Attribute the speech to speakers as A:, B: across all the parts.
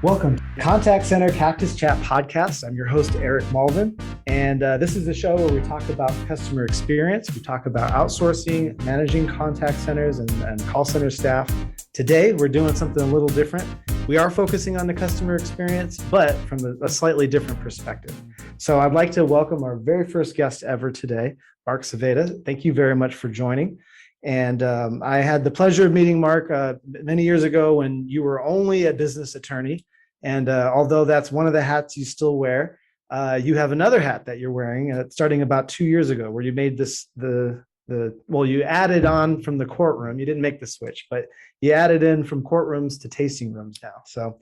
A: Welcome to Contact Center Cactus Chat Podcast. I'm your host, Eric Mulvin. And this is the show where we talk about customer experience. We talk about outsourcing, managing contact centers and call center staff. Today, we're doing something a little different. We are focusing on the customer experience, but from a slightly different perspective. So I'd like to welcome our very first guest ever today, Mark Saveda. Thank you very much for joining. And I had the pleasure of meeting Mark many years ago when you were only a business attorney. And although that's one of the hats you still wear, you have another hat that you're wearing starting about 2 years ago, where you made you added on from the courtroom. You didn't make the switch, but you added in from courtrooms to tasting rooms now. So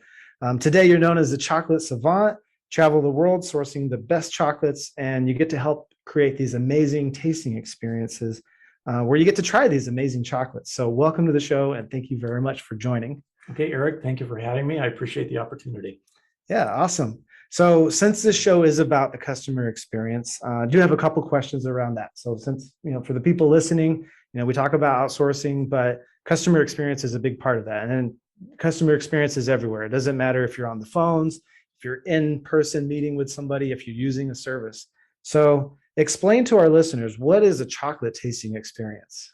A: today you're known as the chocolate savant, travel the world sourcing the best chocolates, and you get to help create these amazing tasting experiences where you get to try these amazing chocolates. So welcome to the show, and thank you very much for joining.
B: Okay, Eric, thank you for having me. I appreciate the opportunity.
A: Yeah, awesome. So since this show is about the customer experience, I do have a couple questions around that. So since, for the people listening, we talk about outsourcing, but customer experience is a big part of that. And then customer experience is everywhere. It doesn't matter if you're on the phones, if you're in person meeting with somebody, if you're using a service. So explain to our listeners, what is a chocolate tasting experience?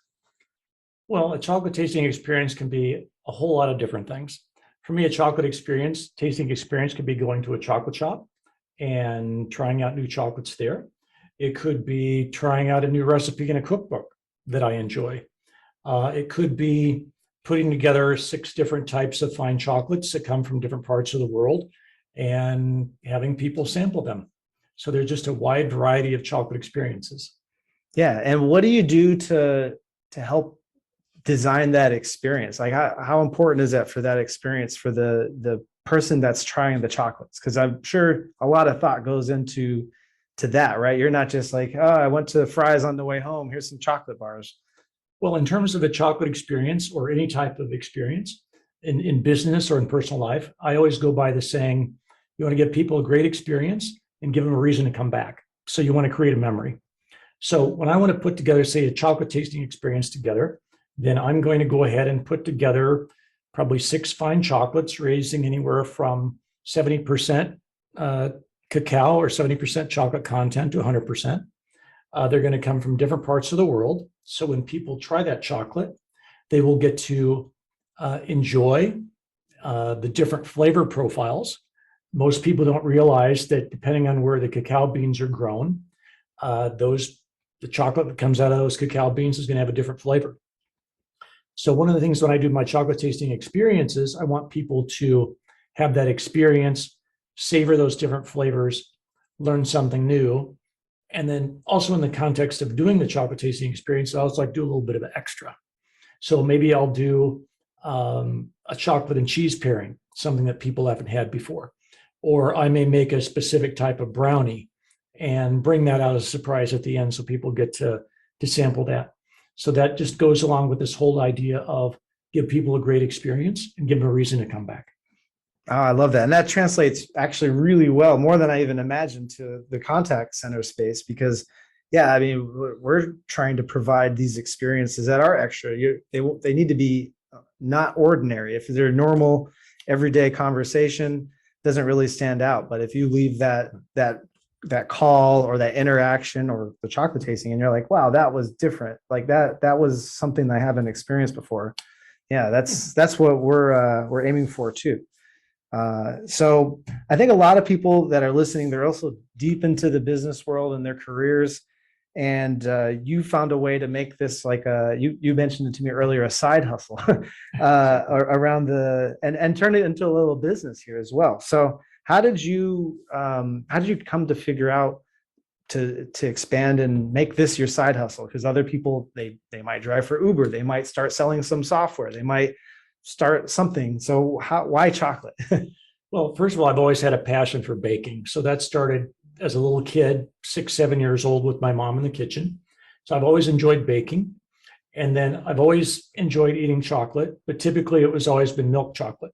B: Well, a chocolate tasting experience can be a whole lot of different things. For me, a chocolate tasting experience could be going to a chocolate shop and trying out new chocolates there. It could be trying out a new recipe in a cookbook that I enjoy. It could be putting together 6 different types of fine chocolates that come from different parts of the world and having people sample them. So there's just a wide variety of chocolate experiences.
A: Yeah. And what do you do to help design that experience? Like how important is that for that experience for the person that's trying the chocolates? Because I'm sure a lot of thought goes into that, right? You're not just like, oh, I went to Fry's on the way home, here's some chocolate bars.
B: Well, in terms of a chocolate experience or any type of experience in business or in personal life, I always go by the saying, you want to give people a great experience and give them a reason to come back. So you want to create a memory. So when I want to put together, say, a chocolate tasting experience together, then I'm going to go ahead and put together probably 6 fine chocolates, raising anywhere from 70% cacao or 70% chocolate content to 100%. They're going to come from different parts of the world. So when people try that chocolate, they will get to enjoy the different flavor profiles. Most people don't realize that depending on where the cacao beans are grown, the chocolate that comes out of those cacao beans is going to have a different flavor. So one of the things when I do my chocolate tasting experiences, I want people to have that experience, savor those different flavors, learn something new. And then also in the context of doing the chocolate tasting experience, I also like to do a little bit of an extra. So maybe I'll do a chocolate and cheese pairing, something that people haven't had before. Or I may make a specific type of brownie and bring that out as a surprise at the end so people get to sample that. So that just goes along with this whole idea of give people a great experience and give them a reason to come back.
A: Oh, I love that. And that translates actually really well, more than I even imagined, to the contact center space, because yeah, I mean, we're trying to provide these experiences that are extra. They need to be not ordinary. If they're normal, everyday conversation, doesn't really stand out. But if you leave that call or that interaction or the chocolate tasting and you're like, wow, that was different, like that was something I haven't experienced before. Yeah, that's what we're aiming for too. So I think a lot of people that are listening, they're also deep into the business world and their careers. And you found a way to make this like you mentioned it to me earlier, a side hustle around and turn it into a little business here as well. So how did you come to figure out to expand and make this your side hustle? Because other people, they might drive for Uber, they might start selling some software, they might start something. So why chocolate?
B: Well, first of all, I've always had a passion for baking. So that started as a little kid, 6, 7 years old, with my mom in the kitchen. So I've always enjoyed baking. And then I've always enjoyed eating chocolate, but typically it was always been milk chocolate.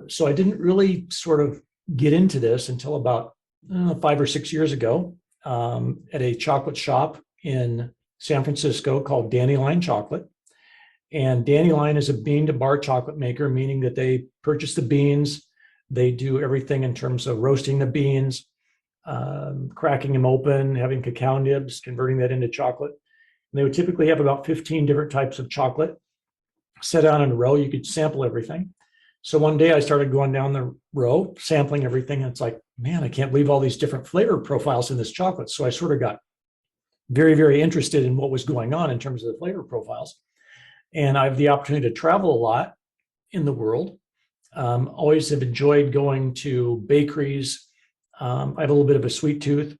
B: So I didn't really sort of get into this until about 5 or 6 years ago at a chocolate shop in San Francisco called Dandelion Chocolate. And Dandelion is a bean to bar chocolate maker, meaning that they purchase the beans, They do everything in terms of roasting the beans, cracking them open, having cacao nibs, converting that into chocolate. And they would typically have about 15 different types of chocolate set out in a row. You could sample everything. So one day I started going down the row, sampling everything. And it's like, man, I can't believe all these different flavor profiles in this chocolate. So I sort of got very, very interested in what was going on in terms of the flavor profiles. And I have the opportunity to travel a lot in the world. Always have enjoyed going to bakeries. I have a little bit of a sweet tooth.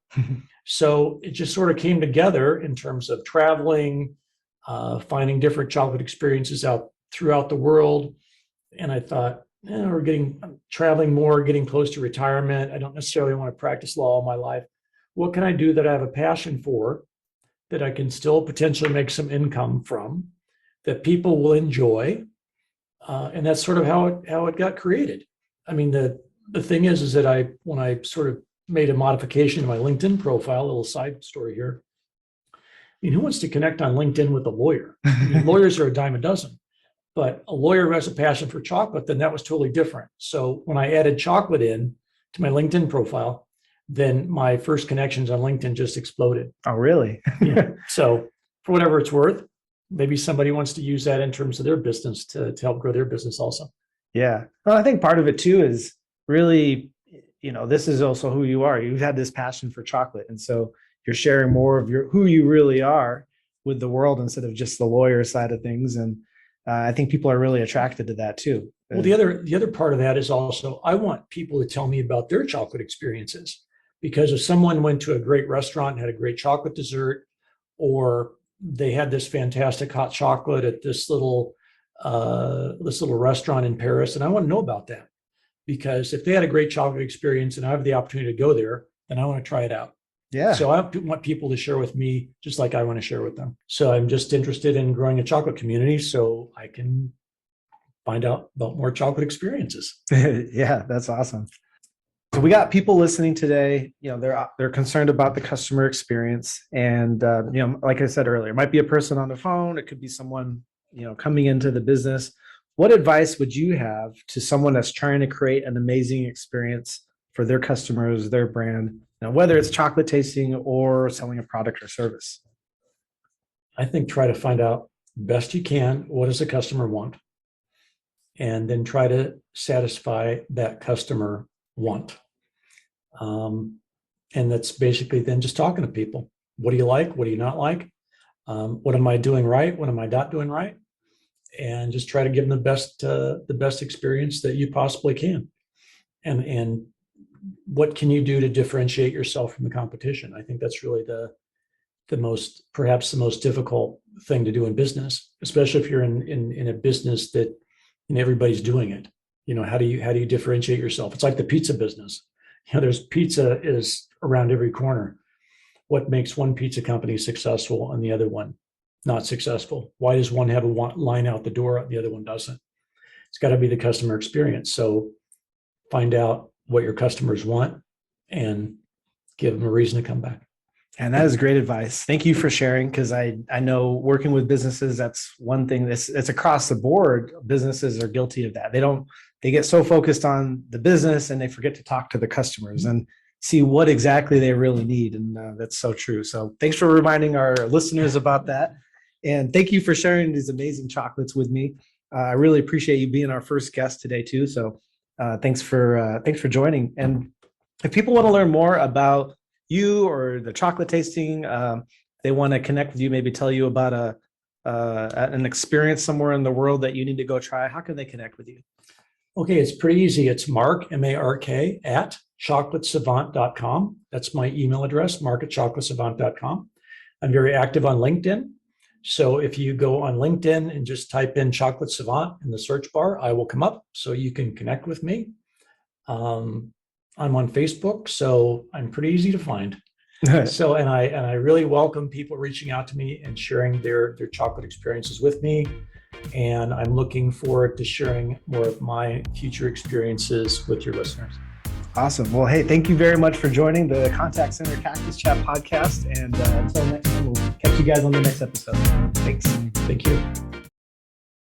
B: So it just sort of came together in terms of traveling, finding different chocolate experiences out throughout the world. And I thought, I'm traveling more, getting close to retirement. I don't necessarily want to practice law all my life. What can I do that I have a passion for, that I can still potentially make some income from, that people will enjoy? And that's sort of how it got created. I mean, the thing is that when I sort of made a modification to my LinkedIn profile, a little side story here. I mean, who wants to connect on LinkedIn with a lawyer? I mean, lawyers are a dime a dozen, but a lawyer who has a passion for chocolate, then that was totally different. So when I added chocolate in to my LinkedIn profile, then my first connections on LinkedIn just exploded.
A: Oh, really?
B: Yeah. So for whatever it's worth, maybe somebody wants to use that in terms of their business to help grow their business also.
A: Yeah. Well, I think part of it too is really, this is also who you are. You've had this passion for chocolate. And so you're sharing more of who you really are with the world instead of just the lawyer side of things. And I think people are really attracted to that too.
B: Well, the other part of that is also, I want people to tell me about their chocolate experiences, because if someone went to a great restaurant and had a great chocolate dessert, or they had this fantastic hot chocolate at this little restaurant in Paris, and I want to know about that, because if they had a great chocolate experience and I have the opportunity to go there, then I want to try it out.
A: Yeah.
B: So I want people to share with me just like I want to share with them. So I'm just interested in growing a chocolate community so I can find out about more chocolate experiences.
A: Yeah, that's awesome. So we got people listening today. They're concerned about the customer experience, and like I said earlier, it might be a person on the phone. It could be someone coming into the business. What advice would you have to someone that's trying to create an amazing experience for their customers, their brand, whether it's chocolate tasting or selling a product or service?
B: I think try to find out best you can, what does the customer want? And then try to satisfy that customer want. And that's basically then just talking to people. What do you like? What do you not like? What am I doing right? What am I not doing right? And just try to give them the best experience that you possibly can. And what can you do to differentiate yourself from the competition? I think that's really perhaps the most difficult thing to do in business, especially if you're in a business that everybody's doing it. How do you differentiate yourself? It's like the pizza business. There's pizza is around every corner. What makes one pizza company successful and the other one not successful? Why does one have a line out the door and the other one doesn't? It's got to be the customer experience. So find out what your customers want and give them a reason to come back.
A: And that is great advice. Thank you for sharing, because I know working with businesses, that's one thing that's across the board. Businesses are guilty of that. They get so focused on the business and they forget to talk to the customers and see what exactly they really need. And that's so true. So thanks for reminding our listeners about that. And thank you for sharing these amazing chocolates with me. I really appreciate you being our first guest today too. So thanks for joining. And if people want to learn more about you or the chocolate tasting, they want to connect with you, maybe tell you about an experience somewhere in the world that you need to go try, how can they connect with you?
B: Okay, it's pretty easy. It's Mark, M-A-R-K, at chocolatesavant.com. That's my email address, mark@chocolatesavant.com. I'm very active on LinkedIn. So if you go on LinkedIn and just type in Chocolate Savant in the search bar, I will come up so you can connect with me. I'm on Facebook, so I'm pretty easy to find. So, and I really welcome people reaching out to me and sharing their chocolate experiences with me. And I'm looking forward to sharing more of my future experiences with your listeners.
A: Awesome. Well, hey, thank you very much for joining the Contact Center Cactus Chat podcast. And until next time, we'll catch you guys on the next episode. Thanks.
B: Thank you.